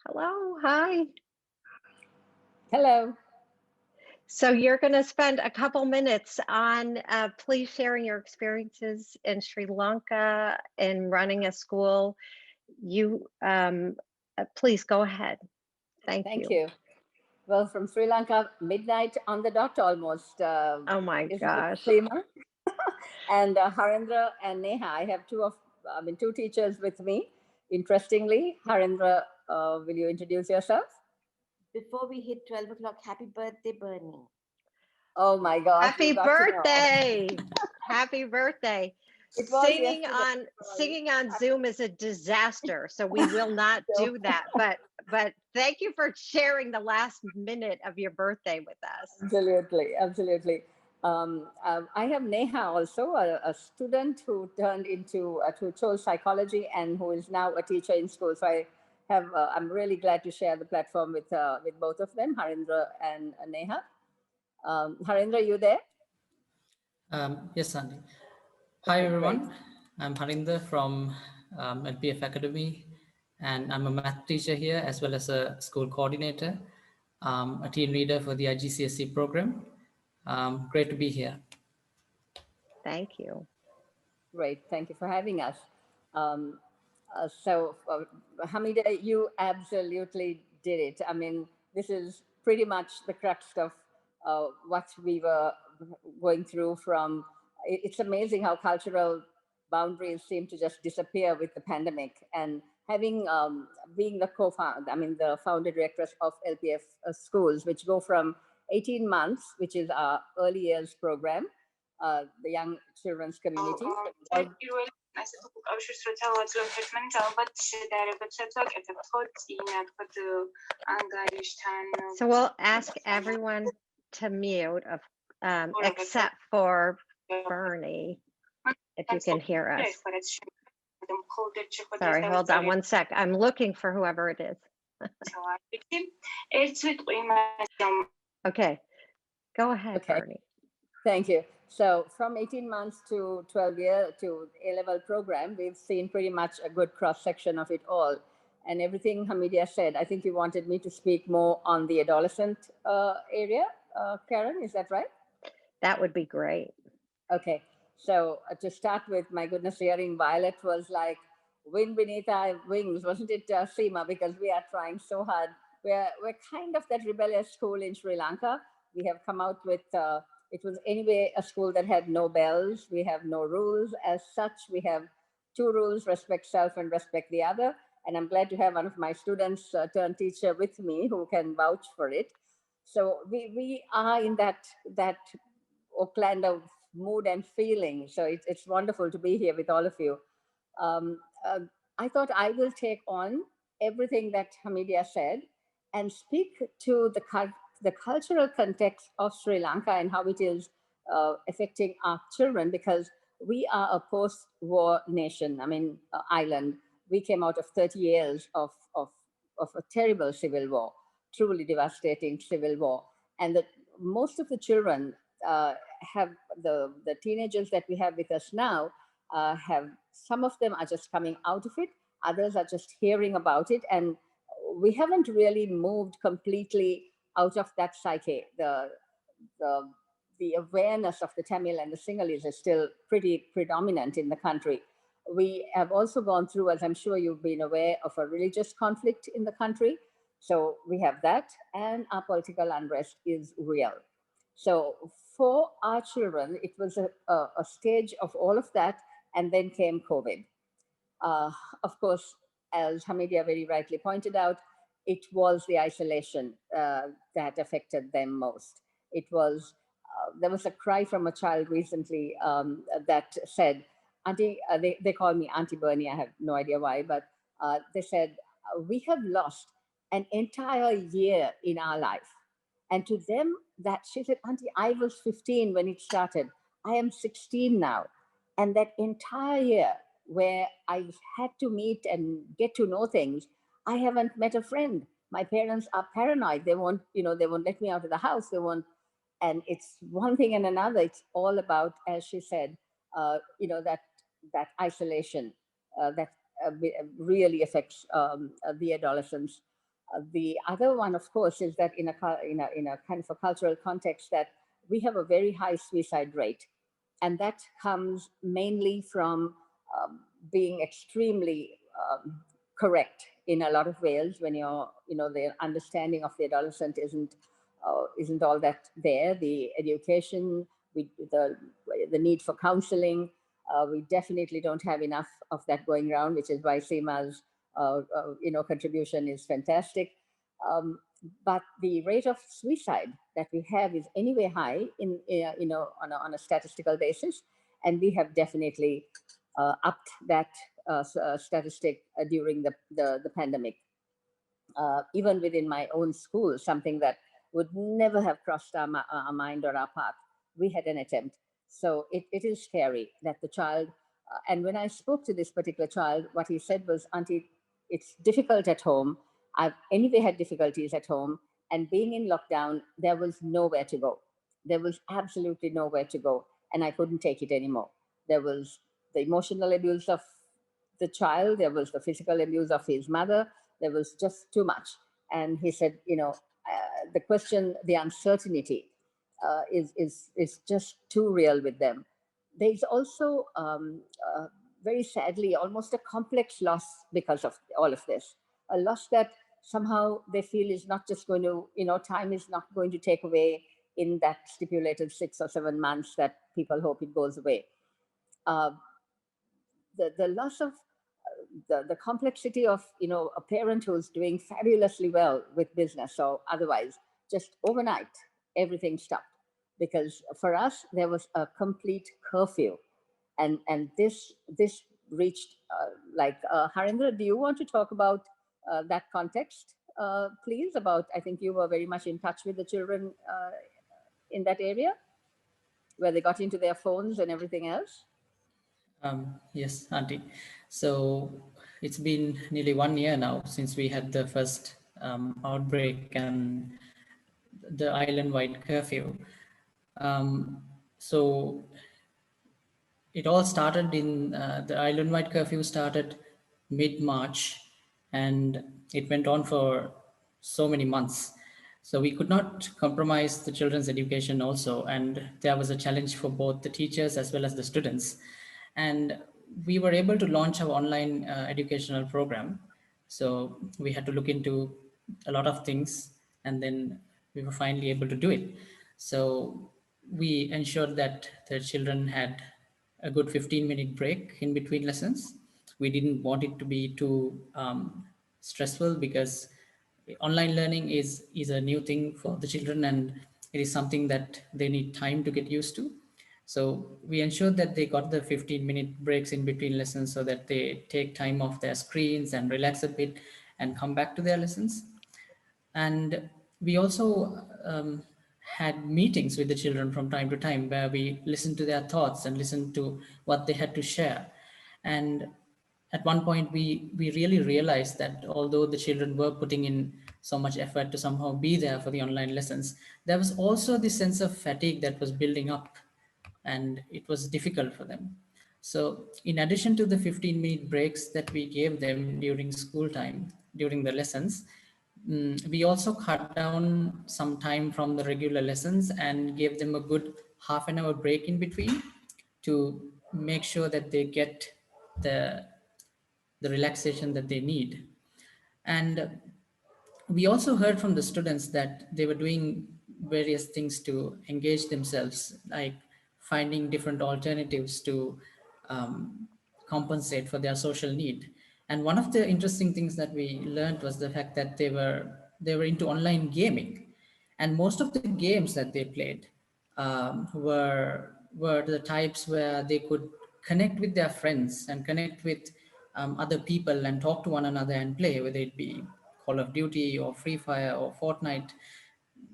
Hello, hi. Hello. So you're going to spend a couple minutes on please sharing your experiences in Sri Lanka and running a school. You please go ahead. Thank Thank you. you. Well, from Sri Lanka, midnight on the dot almost, Oh my isn't it, gosh. Seema? And Harendra and Neha, I have two teachers with me. Interestingly, Harendra, will you introduce yourself? Before we hit 12 o'clock, happy birthday, Bernie. Oh my gosh, you Happy got to know. birthday. Happy birthday. It was Singing yesterday. on Sorry. singing on Zoom is a disaster, so we will not So, do that. But thank you for sharing the last minute of your birthday with us. absolutely, absolutely. I have Neha also, a student who turned into who chose psychology and who is now a teacher in school. So I'm really glad to share the platform with both of them, Harindra and Neha. Harindra, you there? Yes, Sandy. Hi, Okay, great. everyone. I'm Harinder from LPF Academy, and I'm a math teacher here as well as a school coordinator, a team leader for the IGCSE program. Great to be here. Thank you. Great, thank you for having us. Um, Hamida, you absolutely did it. I mean, this is pretty much the crux of what we were going through from. It's amazing how cultural boundaries seem to just disappear with the pandemic. And having being the co-founder, I mean, the founder directress of LPF schools, which go from 18 months, which is our early years program, the young children's community. So we'll ask everyone to mute except for Bernie, if you can hear us. Sorry, hold on one sec. I'm looking for whoever it is. Okay, go ahead, Okay. Bernie. Thank you. So from 18 months to 12 year to A-level program, we've seen pretty much a good cross section of it all. And everything Hamidia said, I think you wanted me to speak more on the adolescent area, Karen, is that right? That would be great. Okay. So to start with, my goodness, hearing Violet was like wind beneath our wings, wasn't it, Seema? Because we are trying so hard. We're kind of that rebellious school in Sri Lanka. We have come out with, it was anyway a school that had no bells. We have no rules as such. We have two rules, respect self and respect the other. And I'm glad to have one of my students turn teacher with me who can vouch for it. So we are in that Auckland of mood and feeling. So it's wonderful to be here with all of you. Um, uh, I thought I will take on everything that Hamidia said and speak to the cultural context of Sri Lanka and how it is affecting our children, because we are a post-war nation. I mean, island. We came out of 30 years of a terrible civil war, truly devastating civil war. And that most of the children have the teenagers that we have with us now have, some of them are just coming out of it, others are just hearing about it, and we haven't really moved completely out of that psyche. The the awareness of the Tamil and the Sinhalese is still pretty predominant in the country. We have also gone through, as I'm sure you've been aware, of a religious conflict in the country. So we have that, and our political unrest is real. So for our children, it was a stage of all of that, and then came COVID. Uh, of course, as Hamidia very rightly pointed out, it was the isolation that affected them most. It was, there was a cry from a child recently that said, Auntie, they call me Auntie Bernie, I have no idea why, but they said, we have lost an entire year in our life. And to them, that she said, Auntie, I was 15 when it started. I am 16 now. And that entire year where I had to meet and get to know things, I haven't met a friend. My parents are paranoid. They won't, they won't let me out of the house. They won't. And it's one thing and another. It's all about, as she said, that isolation that really affects the adolescents. The other one, of course, is that in a kind of a cultural context, that we have a very high suicide rate, and that comes mainly from being extremely correct in a lot of ways. When the understanding of the adolescent isn't all that there. The education, the need for counseling, we definitely don't have enough of that going around, which is why Seema's contribution is fantastic. But the rate of suicide that we have is anyway high on a statistical basis, and we have definitely upped that statistic during the pandemic. Even within my own school, something that would never have crossed our mind or our path, we had an attempt. So it is scary that the child, and when I spoke to this particular child, what he said was, Auntie, it's difficult at home. I've anyway had difficulties at home, and being in lockdown, there was nowhere to go. There was absolutely nowhere to go, and I couldn't take it anymore. There was the emotional abuse of the child, there was the physical abuse of his mother, there was just too much. And he said, the question, the uncertainty is just too real with them. There's also, very sadly, almost a complex loss because of all of this. A loss that somehow they feel is not just going to, time is not going to take away in that stipulated 6 or 7 months that people hope it goes away. Uh, the loss of the complexity of a parent who's doing fabulously well with business or otherwise, just overnight everything stopped, because for us there was a complete curfew, and this reached Harindra, do you want to talk about that context, please? About, I think you were very much in touch with the children in that area where they got into their phones and everything else. Yes, Auntie. So it's been nearly 1 year now since we had the first outbreak and the island-wide curfew. So it all started in the island-wide curfew started mid-March, and it went on for so many months. So we could not compromise the children's education also, and there was a challenge for both the teachers as well as the students. And we were able to launch our online educational program. So we had to look into a lot of things, and then we were finally able to do it. So we ensured that the children had a good 15-minute break in between lessons. We didn't want it to be too stressful, because online learning is a new thing for the children, and it is something that they need time to get used to. So we ensured that they got the 15-minute breaks in between lessons so that they take time off their screens and relax a bit and come back to their lessons. And we also had meetings with the children from time to time where we listened to their thoughts and listened to what they had to share. And at one point, we really realized that although the children were putting in so much effort to somehow be there for the online lessons, there was also this sense of fatigue that was building up, and it was difficult for them. So in addition to the 15-minute breaks that we gave them during school time, during the lessons, we also cut down some time from the regular lessons and gave them a good half an hour break in between to make sure that they get the relaxation that they need. And we also heard from the students that they were doing various things to engage themselves, like finding different alternatives to compensate for their social need. And one of the interesting things that we learned was the fact that they were into online gaming, and most of the games that they played were the types where they could connect with their friends and connect with other people and talk to one another and play, whether it be Call of Duty or Free Fire or Fortnite.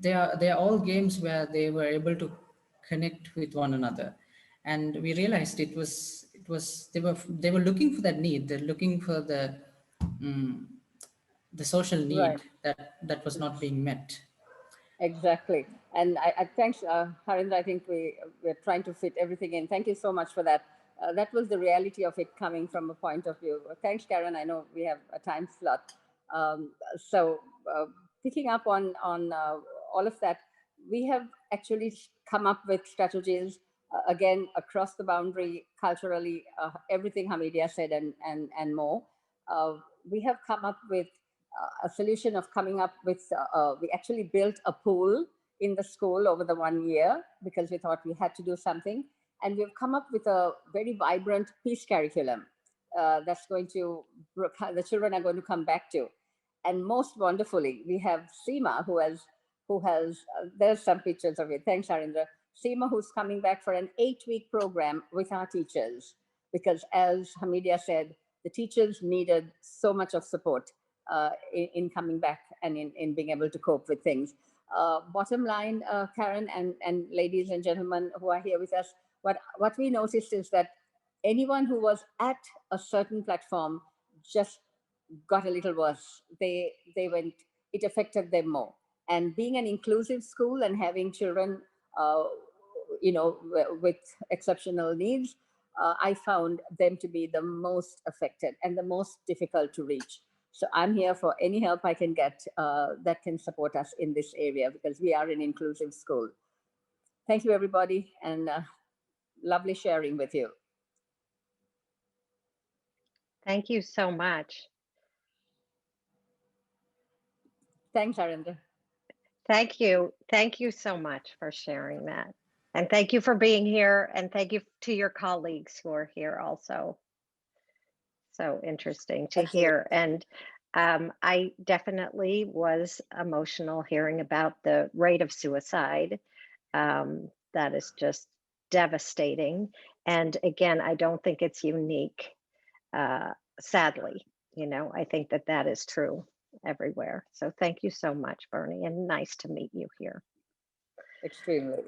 They are all games where they were able to connect with one another, and we realized it was they were looking for that need. They're looking for mm, the social Right. need that was not being met. Exactly. And I thanks, Harinder. I think we're trying to fit everything in. Thank you so much for that. That was the reality of it coming from a point of view. Thanks, Karen. I know we have a time slot. So picking up on all of that, we have actually come up with strategies again across the boundary culturally, everything Hamidia said and more. We have come up with a solution of coming up with, we actually built a pool in the school over the 1 year because we thought we had to do something. And we've come up with a very vibrant peace curriculum that's going to, the children are going to come back to. And most wonderfully, we have Seema, who has, there's some pictures of it. Thanks, Arindra. Seema, who's coming back for an 8-week program with our teachers, because as Hamidia said, the teachers needed so much of support in coming back and in being able to cope with things. Bottom line, Karen and ladies and gentlemen who are here with us, what we noticed is that anyone who was at a certain platform just got a little worse. They went, it affected them more. And being an inclusive school and having children, with exceptional needs, I found them to be the most affected and the most difficult to reach. So I'm here for any help I can get that can support us in this area, because we are an inclusive school. Thank you, everybody, and lovely sharing with you. Thank you so much. Thanks, Arindra. Thank you. Thank you so much for sharing that. And thank you for being here. And thank you to your colleagues who are here also. So interesting to hear. And I definitely was emotional hearing about the rate of suicide. That is just devastating. And again, I don't think it's unique, sadly. I think that is true everywhere. So thank you so much, Bernie, and nice to meet you here. Extremely.